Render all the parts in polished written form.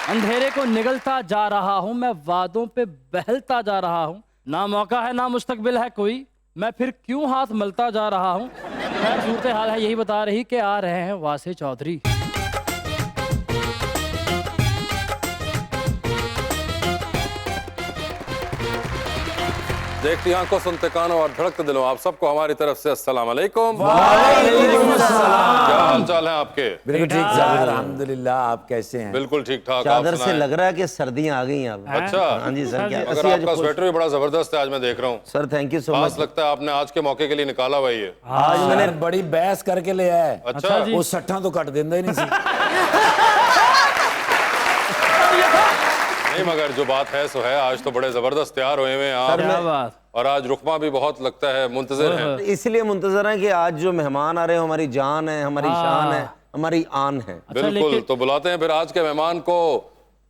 अंधेरे को निगलता जा रहा हूँ मैं, वादों पे बहलता जा रहा हूँ, ना मौका है ना मुस्तकबिल है कोई, मैं फिर क्यों हाथ मलता जा रहा हूँ। खैर सूरत हाल है यही बता रही कि आ रहे हैं वासे चौधरी। देखती आंखों, सुनते कानों और धड़कते दिलों, आप सबको हमारी तरफ से अस्सलाम वालेकुम। वालेकुम अस्सलाम। क्या हाल चाल है आपके? बिल्कुल ठीक ठाक अल्हम्दुलिल्लाह। आप कैसे हैं? बिल्कुल ठीक ठाक। चादर से लग रहा है कि सर्दियां आ गई हैं अब। अच्छा, हाँ जी सर। क्या मगर आपका स्वेटर भी बड़ा जबरदस्त है आज, मैं देख रहा हूँ सर। थैंक यू सो खास मच। लगता है आपने आज के मौके के लिए निकाला हुआ ये। आज मैंने बड़ी बहस करके ले आया है। अच्छा वो सट्ठा तो कट देंदा ही नहीं सी। नहीं, मगर जो बात है सो है, आज तो बड़े जबरदस्त तैयार हुए हैं आप। क्या बात। और आज रुकमा भी बहुत लगता है मुंतजर है। इसलिए मुंतजर है कि आज जो मेहमान आ रहे हैं हमारी जान है, हमारी शान है, हमारी आन है। बिल्कुल, तो बुलाते हैं फिर आज के मेहमान को।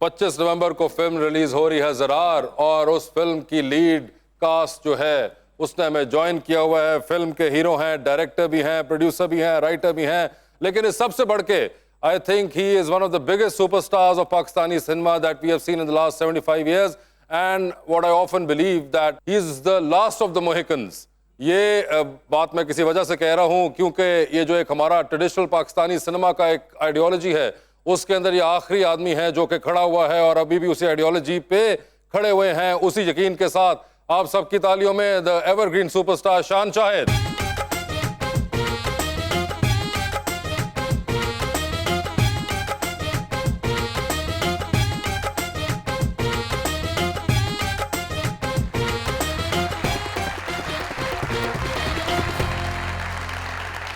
25 नवंबर को फिल्म रिलीज हो रही है ज़रार, और उस फिल्म की लीड कास्ट जो है उसने हमें ज्वाइन किया हुआ है। फिल्म के हीरो हैं, डायरेक्टर भी हैं, प्रोड्यूसर भी हैं, राइटर भी हैं, लेकिन इस सबसे बढ़ के I think he is one of the biggest superstars of Pakistani cinema that we have seen in the last 75 years, and what I often believe that he is the last of the Mohicans. ये बात मैं किसी वजह से कह रहा हूँ क्योंकि ये जो एक हमारा ट्रेडिशनल पाकिस्तानी सिनेमा का एक आइडियोलॉजी है, उसके अंदर ये आखिरी आदमी है जो कि खड़ा हुआ है और अभी भी उसी आइडियोलॉजी पे खड़े हुए हैं। उसी यकीन के साथ आप सबकी तालियों में द एवरग्रीन सुपरस्टार शान शाहिद।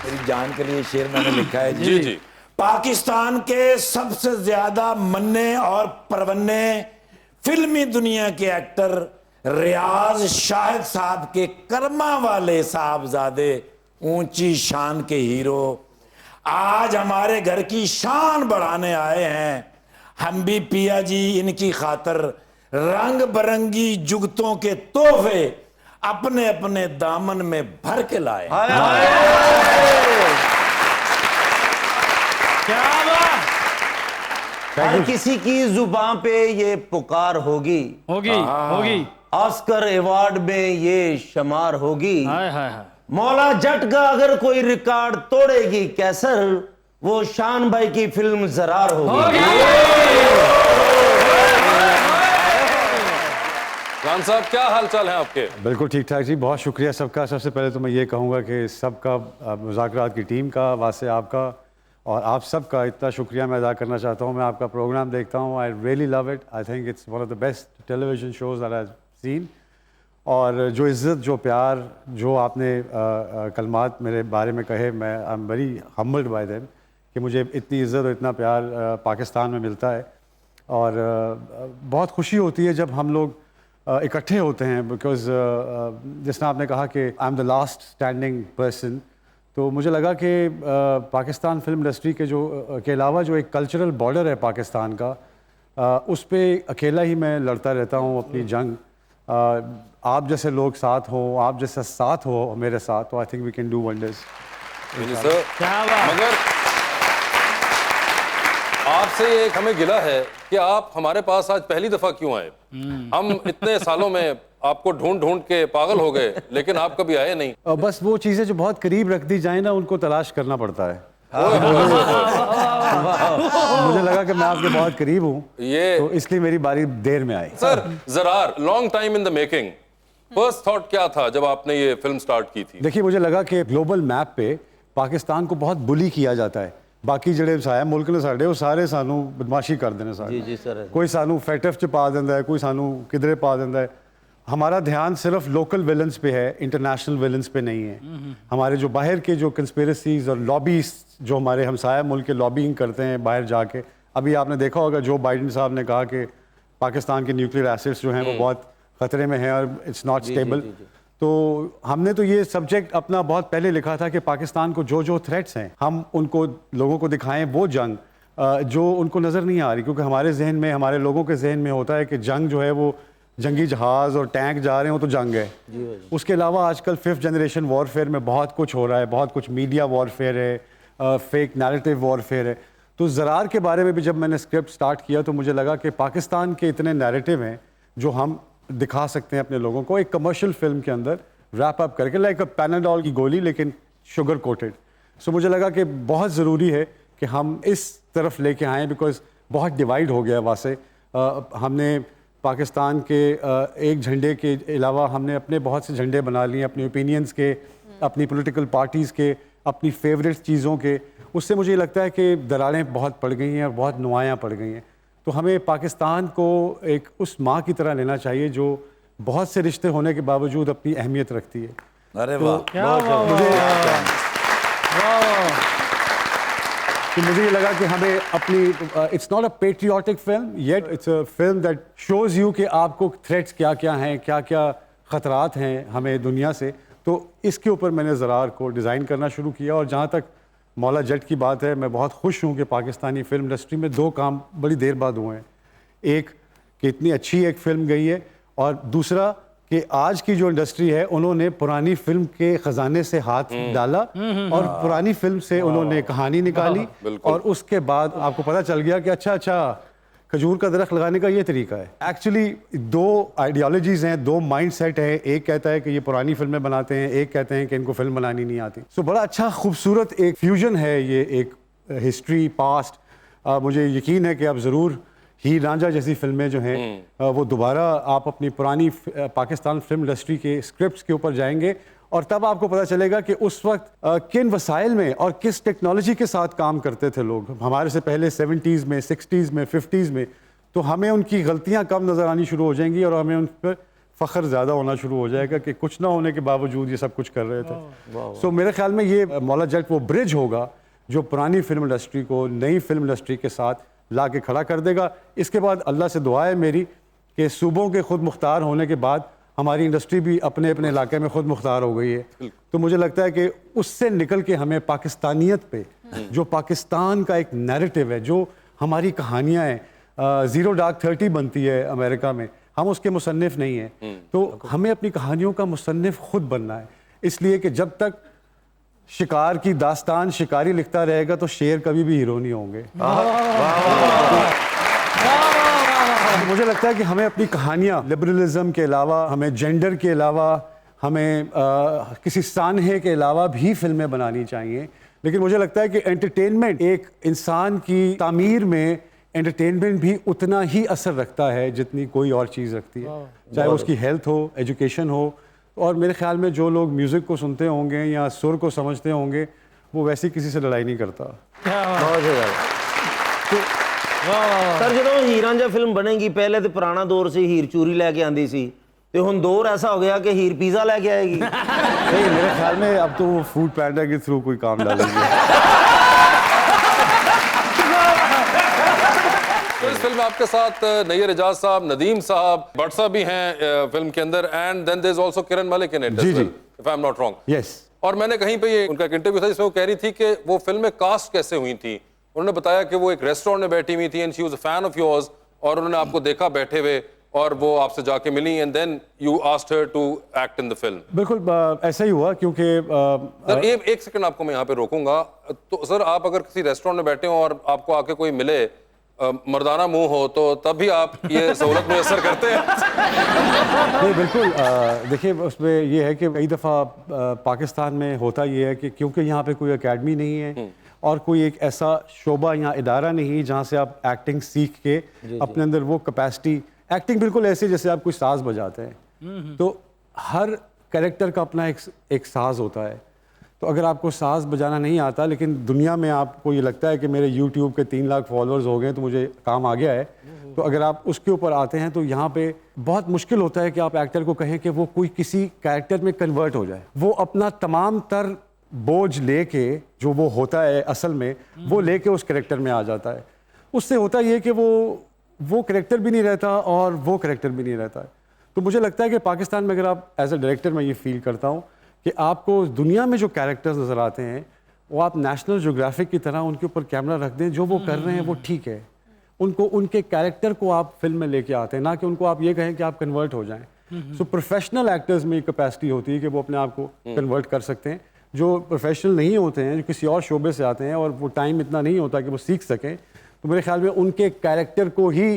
मेरी जान के लिए शेर मैंने लिखा है जी जी। पाकिस्तान के सबसे ज्यादा मन्ने और परवन्ने फिल्मी दुनिया के एक्टर रियाज शाहिद साहब के कर्मा वाले साहबजादे, ऊंची शान के हीरो, आज हमारे घर की शान बढ़ाने आए हैं। हम भी पिया जी इनकी खातर रंग बिरंगी जुगतों के तोहफे अपने अपने दामन में भर के लाए। क्या बात। हर किसी की जुबान पे ये पुकार होगी, होगी। ऑस्कर अवार्ड में ये शुमार होगी। हाय हाय हाय। मौला जट का अगर कोई रिकॉर्ड तोड़ेगी कैसर, वो शान भाई की फिल्म ज़रार होगी। खान साहब, क्या हाल चाल है आपके? बिल्कुल ठीक ठाक जी, बहुत शुक्रिया सबका। सबसे पहले तो मैं ये कहूँगा कि सबका, मुज़ाकरात की टीम का, वासे आपका और आप सबका इतना शुक्रिया मैं अदा करना चाहता हूँ। मैं आपका प्रोग्राम देखता हूँ, I really love it. I think it's one of the best television shows that I have seen. और जो इज़्ज़त, जो प्यार, जो आपने कलमात मेरे बारे में कहे, मैं I am very humbled bye them कि मुझे इतनी इज़्ज़त और इतना प्यार पाकिस्तान में मिलता है। और बहुत खुशी होती है जब हम लोग इकट्ठे होते हैं, बिकॉज जिसने आपने कहा कि I am the last standing person, तो मुझे लगा कि पाकिस्तान फिल्म इंडस्ट्री के के अलावा जो एक कल्चरल बॉर्डर है पाकिस्तान का, उस पे अकेला ही मैं लड़ता रहता हूँ अपनी जंग। आप जैसे लोग साथ हो, आप जैसा साथ हो मेरे साथ, तो I think we can do wonders. क्या बात। मगर आपसे एक हमें गिला है कि आप हमारे पास आज पहली दफा क्यों आए? हम इतने सालों में आपको ढूंढ ढूंढ के पागल हो गए, लेकिन आप कभी आए नहीं। बस वो चीज़ें जो बहुत करीब रख दी जाए ना, उनको तलाश करना पड़ता है। मुझे लगा कि मैं आपके बहुत करीब हूँ, तो इसलिए मेरी बारी देर में आई। Sir, Zarar long time in the making, first thought क्या था जब आपने ये फिल्म स्टार्ट की थी? देखिए, मुझे लगा कि ग्लोबल मैप पे पाकिस्तान को बहुत बुली किया जाता है। बाकी ਜਿਹੜੇ ਸਾਇਆ ਮੁਲਕ ਨੇ ਸਾਡੇ, ਉਹ ਸਾਰੇ ਸਾਨੂੰ ਬਦਮਾਸ਼ੀ ਕਰਦੇ ਨੇ ਸਾਰੇ। जी जी सर। कोई सानू फैटफ च पा देंदा है, कोई सानू किधरे पा देंदा है। हमारा ध्यान सिर्फ लोकल विलन्स पे है, इंटरनेशनल विलन्स पे नहीं है। हमारे जो बाहर के जो कंस्पिरेसीज और लॉबीज जो हमारे हमसाया मुल्क के लॉबिंग करते हैं बाहर जाके, अभी आपने देखा होगा जो बाइडन साहब ने कहा कि पाकिस्तान के न्यूक्लियर एसेट्स जो हैं वो बहुत ख़तरे में हैं और इट्स नॉट स्टेबल। तो हमने तो ये सब्जेक्ट अपना बहुत पहले लिखा था कि पाकिस्तान को जो जो थ्रेट्स हैं हम उनको लोगों को दिखाएं, वो जंग जो उनको नज़र नहीं आ रही, क्योंकि हमारे जहन में, हमारे लोगों के जहन में होता है कि जंग जो है वो जंगी जहाज़ और टैंक जा रहे हो तो जंग है। उसके अलावा आजकल 5th जनरेशन वॉरफेयर में बहुत कुछ हो रहा है, बहुत कुछ मीडिया वॉरफेयर है, फेक नैरेटिव वॉरफेयर है। तो ज़रार के बारे में भी जब मैंने स्क्रिप्ट स्टार्ट किया तो मुझे लगा कि पाकिस्तान के इतने नैरेटिव हैं जो हम दिखा सकते हैं अपने लोगों को एक कमर्शियल फिल्म के अंदर रैप अप करके, लाइक पैनाडोल की गोली लेकिन शुगर कोटेड। सो मुझे लगा कि बहुत ज़रूरी है कि हम इस तरफ लेके आएँ, बिकॉज बहुत डिवाइड हो गया वहाँ से। हमने पाकिस्तान के एक झंडे के अलावा हमने अपने बहुत से झंडे बना लिए, अपने ओपिनियंस के, अपनी पॉलिटिकल पार्टीज़ के, अपनी फेवरेट चीज़ों के। उससे मुझे लगता है कि दरारें बहुत पड़ गई हैं और बहुत नुमायाँ पड़ गई हैं। तो हमें पाकिस्तान को एक उस माँ की तरह लेना चाहिए जो बहुत से रिश्ते होने के बावजूद अपनी अहमियत रखती है। अरे वाह, तो मुझे ये लगा कि हमें अपनी it's not a patriotic film yet, it's a film that shows you कि आपको थ्रेट्स क्या क्या हैं, क्या क्या ख़तरात हैं हमें दुनिया से। तो इसके ऊपर मैंने ज़रार को डिज़ाइन करना शुरू किया। और जहाँ तक मौला जट की बात है, मैं बहुत खुश हूँ कि पाकिस्तानी फिल्म इंडस्ट्री में दो काम बड़ी देर बाद हुए हैं। एक कि इतनी अच्छी एक फिल्म गई है, और दूसरा कि आज की जो इंडस्ट्री है उन्होंने पुरानी फिल्म के खजाने से हाथ डाला और पुरानी फिल्म से उन्होंने कहानी निकाली, और उसके बाद आपको पता चल गया कि अच्छा खजूर का दरख्त लगाने का ये तरीका है। एक्चुअली दो आइडियोलॉजीज़ हैं, दो माइंड सेट है। एक कहता है कि ये पुरानी फिल्में बनाते हैं, एक कहते हैं कि इनको फिल्म बनानी नहीं आती। सो बड़ा अच्छा खूबसूरत एक फ्यूजन है ये, एक हिस्ट्री पास्ट। मुझे यकीन है कि आप ज़रूर हीर रांझा जैसी फिल्में जो हैं वो दोबारा आप अपनी पुरानी पाकिस्तान फिल्म इंडस्ट्री के स्क्रिप्ट्स के ऊपर जाएंगे, और तब आपको पता चलेगा कि उस वक्त किन वसाइल में और किस टेक्नोलॉजी के साथ काम करते थे लोग हमारे से पहले 70s में, 60s में, 50s में। तो हमें उनकी गलतियां कम नज़र आनी शुरू हो जाएंगी और हमें उन पर फ़ख्र ज़्यादा होना शुरू हो जाएगा कि कुछ ना होने के बावजूद ये सब कुछ कर रहे थे। सो मेरे ख्याल में ये मौला जट वो ब्रिज होगा जो पुरानी फिल्म इंडस्ट्री को नई फिल्म इंडस्ट्री के साथ ला के खड़ा कर देगा। इसके बाद अल्लाह से दुआ है मेरी कि सूबों के खुद मुख्तार होने के बाद हमारी इंडस्ट्री भी अपने अपने इलाके में खुद मुख्तार हो गई है। तो मुझे लगता है कि उससे निकल के हमें पाकिस्तानियत पे, जो पाकिस्तान का एक नैरेटिव है, जो हमारी कहानियाँ हैं, ज़ीरो डार्क 30 बनती है अमेरिका में, हम उसके मुसन्निफ नहीं हैं। तो हमें अपनी कहानियों का मुसन्निफ खुद बनना है। इसलिए कि जब तक शिकार की दास्तान शिकारी लिखता रहेगा तो शेर कभी भी हीरो नहीं होंगे। मुझे लगता है कि हमें अपनी कहानियाँ लिबरलिज्म के अलावा, हमें जेंडर के अलावा, हमें किसी सानहे के अलावा भी फिल्में बनानी चाहिए। लेकिन मुझे लगता है कि एंटरटेनमेंट, एक इंसान की तामीर में एंटरटेनमेंट भी उतना ही असर रखता है जितनी कोई और चीज़ रखती है, चाहे उसकी हेल्थ हो, एजुकेशन हो। और मेरे ख्याल में जो लोग म्यूज़िक को सुनते होंगे या सुर को समझते होंगे वो वैसे किसी से लड़ाई नहीं करता। सर जो हीर रांझा फिल्म बनेगी, पहले तो पुराना दौर से हीर चूरी लैके आंदी सी, तो हुण दौर ऐसा हो गया कि हीर पिज़्ज़ा लैके आएगी। नहीं, मेरे ख्याल में अब तो वो फूड पैंडा के थ्रू कोई काम डालेंगे। तो इस फिल्म में आपके साथ नैयर एजाज साहब, नदीम साहब, भट्ट साहब भी हैं फिल्म के अंदर, and then there is also Kiran Malik in it, if I am not wrong. Yes. और मैंने कहीं पे ये उनका एक इंटरव्यू था जिसमें वो कह रही थी कि वो फिल्म में कास्ट कैसे हुई थी। उन्होंने बताया कि वो एक रेस्टोरेंट में बैठी हुई थी and she was a fan of yours, और उन्होंने आपको देखा बैठे हुए और वो आपसे जाके मिली, and then you asked her to act in the film. बिल्कुल ऐसा ही हुआ, क्योंकि सर एक सेकंड आपको मैं यहाँ पे रोकूंगा। तो सर आप अगर किसी रेस्टोरेंट में बैठे हो और आपको आके कोई मिले, मर्दाना मुंह हो, तो तब भी आप ये सहूलत में असर करते हैं? नहीं, बिल्कुल। देखिए उसमें ये है कि कई दफ़ा पाकिस्तान में होता ये है कि क्योंकि यहाँ पे कोई एकेडमी नहीं है और कोई एक ऐसा शोबा या इदारा नहीं जहाँ से आप एक्टिंग सीख के अपने अंदर वो कैपेसिटी, एक्टिंग बिल्कुल ऐसे जैसे आप कोई साज बजाते हैं, तो हर कैरेक्टर का अपना एक साज होता है। तो अगर आपको साज बजाना नहीं आता लेकिन दुनिया में आपको ये लगता है कि मेरे YouTube के 3 लाख फॉलोअर्स हो गए तो मुझे काम आ गया है, तो अगर आप उसके ऊपर आते हैं तो यहाँ पे बहुत मुश्किल होता है कि आप एक्टर को कहें कि वो कोई किसी कैरेक्टर में कन्वर्ट हो जाए। वो अपना तमाम तर बोझ लेके, जो वो होता है असल में, वो लेके उस कैरेक्टर में आ जाता है। उससे होता ये कि वो कैरेक्टर भी नहीं रहता और वो कैरेक्टर भी नहीं रहता है। तो मुझे लगता है कि पाकिस्तान में अगर आप एज ए डायरेक्टर, मैं ये फील करता हूँ कि आपको दुनिया में जो कैरेक्टर्स नज़र आते हैं वो आप नेशनल ज्योग्राफिक की तरह उनके ऊपर कैमरा रख दें, जो वो कर रहे हैं वो ठीक है, उनको उनके कैरेक्टर को आप फिल्म में लेके आते हैं, ना कि उनको आप ये कहें कि आप कन्वर्ट हो जाएं। सो प्रोफेशनल एक्टर्स में कैपेसिटी होती है कि वो अपने आप को कन्वर्ट कर सकते हैं। जो प्रोफेशनल नहीं होते हैं, जो किसी और शोबे से आते हैं और वो टाइम इतना नहीं होता कि वो सीख सकें, तो मेरे ख्याल में उनके कैरेक्टर को ही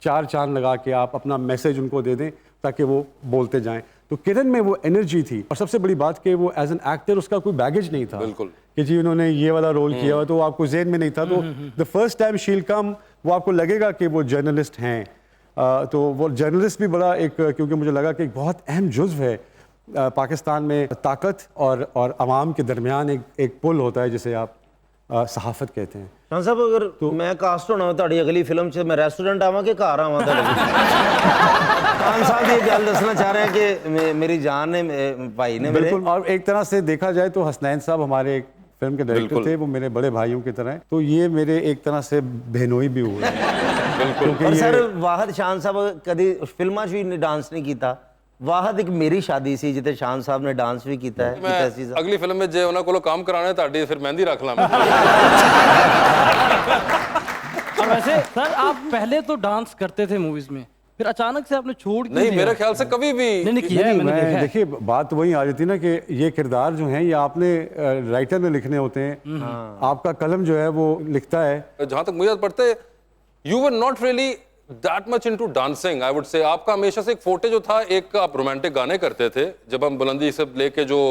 4 चांद लगा के आप अपना मैसेज उनको दे दें ताकि वो बोलते जाएं। तो किरण में वो एनर्जी थी, और सबसे बड़ी बात कि वो एज एन एक्टर उसका कोई बैगेज नहीं था। बिल्कुल। कि जी उन्होंने ये वाला रोल किया हुआ, तो वो आपको जेहन में नहीं था। तो द फर्स्ट टाइम शील कम, वो आपको लगेगा कि वो जर्नलिस्ट हैं। तो वो जर्नलिस्ट भी बड़ा एक, क्योंकि मुझे लगा कि एक बहुत अहम जुज़्व है पाकिस्तान में, ताकत और आवाम के दरमियान एक पुल होता है जिसे आप सहाफ़त कहते हैं। शान साहब, अगर मैं कास्ट होना ਤੁਹਾਡੀ ਅਗਲੀ ਫਿਲਮ 'ਚ मैं रेस्टोरेंट आवां कि घर आवां ਤੁਹਾਡੇ? खान साहब ये गल दसना चाह रहे हैं कि मेरी जान ने भाई ने मेरे। बिल्कुल, और एक तरह से देखा जाए तो हसनैन साहब हमारे एक फिल्म के डायरेक्टर थे, वो मेरे बड़े भाइयों की तरह हैं, तो ये मेरे एक तरह से बहनोई भी हुए। बिल्कुल। और सर वाहद शान साहब कभी फिल्मां 'ਚ भी डांस नहीं किया। वाहद एक मेरी शादी सी जिते शान साहब ने डांस भी किया है। मैं अगली फिल्म में जे उन्होंने को काम कराना है ताड़ी फिर मेहंदी रख ला। और वैसे सर आप पहले तो डांस करते थे मूवीज में, फिर अचानक से आपने छोड़ क्यों नहीं, दिया? मेरे ख्याल से कभी भी नहीं किया है, मैंने देखा है। देखिए बात वही आ जाती है ना कि ये किरदार जो हैं ये आपने राइटर ने लिखने होते हैं, आपका कलम जो है वो लिखता है। जहां तक मुझे याद पड़ता है, you were not really that much into dancing, I would say. आपका हमेशा से एक फोटे जो था, एक आप रोमांटिक गाने करते थे, जब हम बुलंदी से लेके जो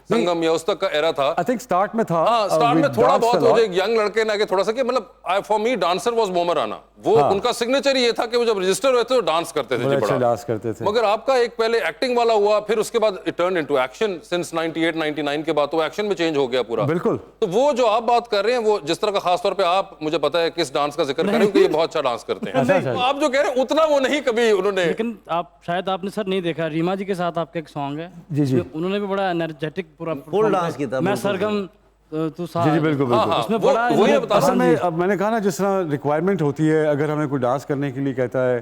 संगम या उस तक का एरा था। आई थिंक स्टार्ट में था। हाँ, स्टार्ट में थोड़ा बहुत वो जो एक यंग लड़के ना के थोड़ा सा कि मतलब for me dancer was Momar Rana, वो उनका सिग्नेचर ये था कि वो जब रजिस्टर हुए थे तो डांस करते थे जी, अच्छा बड़ा डांस करते थे। मगर आपका एक पहले एक्टिंग वाला हुआ, फिर उसके बाद it turn into action since 98 99 के बाद तो एक्शन में चेंज हो गया पूरा। बिल्कुल। तो वो जो आप बात कर रहे हैं, वो जिस तरह का खास तौर पे आप, मुझे पता है किस डांस का जिक्र कर रहे हो कि ये बहुत अच्छा डांस करते हैं। अच्छा। आप जो कह रहे हैं उतना वो नहीं कभी उन्होंने। लेकिन आप शायद आपने सर नहीं देखा, रीमा जी के साथ आपका एक सॉन्ग है जी, जी। उसमें उन्होंने भी बड़ा एनर्जेटिक पूरा फुल डांस किया था। मैं सरगम तू सा। जी, बिल्कुल, बिल्कुल। उसमें वो- बड़ा वही बता असल में अब मैंने कहा ना, जिस तरह रिक्वायरमेंट होती है, अगर हमें कोई डांस करने के लिए कहता है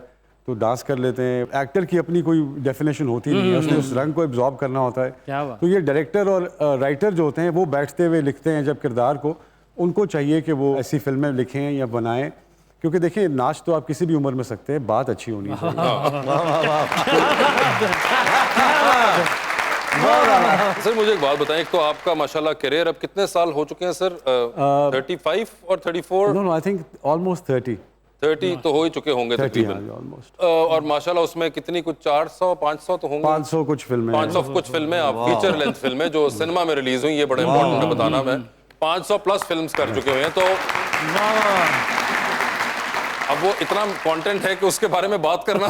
तो डांस कर लेते हैं। एक्टर की अपनी कोई डेफिनेशन होती नहीं है, उसने उस रंग को एब्जॉर्ब करना होता है। क्या बात। तो ये डायरेक्टर और राइटर जो होते हैं वो बैठते हुए लिखते हैं जब किरदार को, उनको चाहिए कि वो ऐसी फिल्में लिखें या बनाएं, क्योंकि देखिए नाच तो आप किसी भी उम्र में सकते हैं, बात अच्छी होनी चाहिए। सर मुझे एक बात बताएं, एक तो आपका माशाल्लाह करियर अब कितने साल हो चुके हैं सर? 35 और 34? नो आई थिंक ऑलमोस्ट 30 तो हो ही चुके होंगे 30 तकरीबन। ऑलमोस्ट। और माशाल्लाह उसमें कितनी कुछ 400 500 तो होंगे। 500 कुछ फिल्में 500 कुछ फिल्में, आप फीचर लेंथ फिल्में जो सिनेमा में रिलीज हुई, ये बड़ा इंपॉर्टेंट है बताना। मैं 500 प्लस फिल्म्स कर चुके हुए हैं, तो अब वो इतना कंटेंट है कि उसके बारे में बात करना,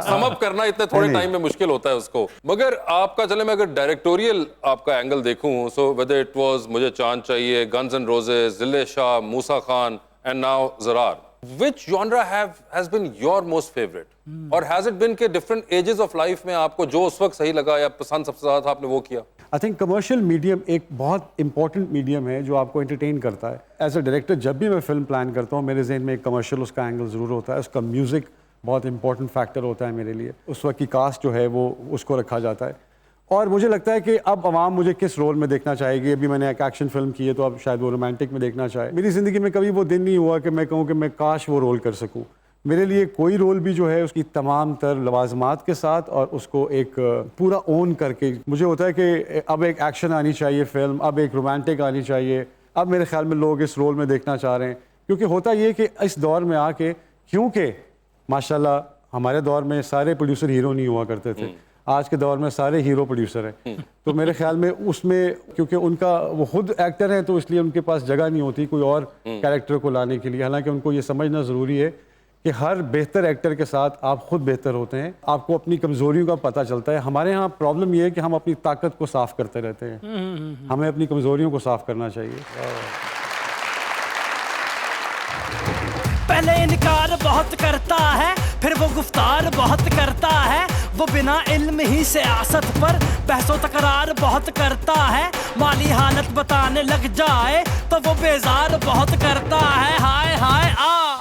समअप करना इतने थोड़े टाइम में मुश्किल होता है उसको। मगर आपका, चले मैं अगर डायरेक्टोरियल आपका एंगल देखूं, सो वेदर इट वाज मुझे चांद चाहिए, guns and roses, Zille Shah, Moosa Khan and now Zarar, which genre has been your most favorite? और has it been के different ages of life में आपको जो उस वक्त सही लगा या पसंद सबसे ज्यादा था, आपने वो किया? आई थिंक कमर्शियल मीडियम एक बहुत इंपॉर्टेंट मीडियम है जो आपको एंटरटेन करता है। एज अ डायरेक्टर जब भी मैं फिल्म प्लान करता हूँ, मेरे जहन में एक कमर्शियल उसका एंगल ज़रूर होता है। उसका म्यूज़िक बहुत इंपॉर्टेंट फैक्टर होता है मेरे लिए। उस वक्त की कास्ट जो है वो उसको रखा जाता है। और मुझे लगता है कि अब आवाम मुझे किस रोल में देखना चाहेगी। अभी मैंने एक एक्शन फिल्म की है, तो अब शायद वो रोमांटिक में देखना चाहे। मेरी ज़िंदगी में कभी वो दिन नहीं हुआ कि मैं कहूँ कि मैं काश वो रोल कर सकूँ। मेरे लिए कोई रोल भी जो है उसकी तमाम तर लवाजमात के साथ और उसको एक पूरा ओन करके, मुझे होता है कि अब एक एक्शन आनी चाहिए फिल्म, अब एक रोमांटिक आनी चाहिए। अब मेरे ख्याल में लोग इस रोल में देखना चाह रहे हैं, क्योंकि होता ये कि इस दौर में आके, क्योंकि माशाल्लाह हमारे दौर में सारे प्रोड्यूसर हीरो नहीं हुआ करते थे, आज के दौर में सारे हीरो प्रोड्यूसर हैं। तो मेरे ख्याल में उसमें, क्योंकि उनका वो खुद एक्टर हैं, तो इसलिए उनके पास जगह नहीं होती कोई और कैरेक्टर को लाने के लिए। हालांकि उनको ये समझना ज़रूरी है कि हर बेहतर एक्टर के साथ आप खुद बेहतर होते हैं, आपको अपनी कमज़ोरियों का पता चलता है। हमारे यहाँ प्रॉब्लम ये है कि हम अपनी ताकत को साफ करते रहते हैं, हमें अपनी कमज़ोरियों को साफ करना चाहिए। पहले इनकार बहुत करता है, फिर वो गुफ्तार बहुत करता है, वो बिना इल्म ही सियासत पर बहसो तकरार बहुत करता है, माली हालत बताने लग जाए तो वो बेजार बहुत करता है। हाय हाय आ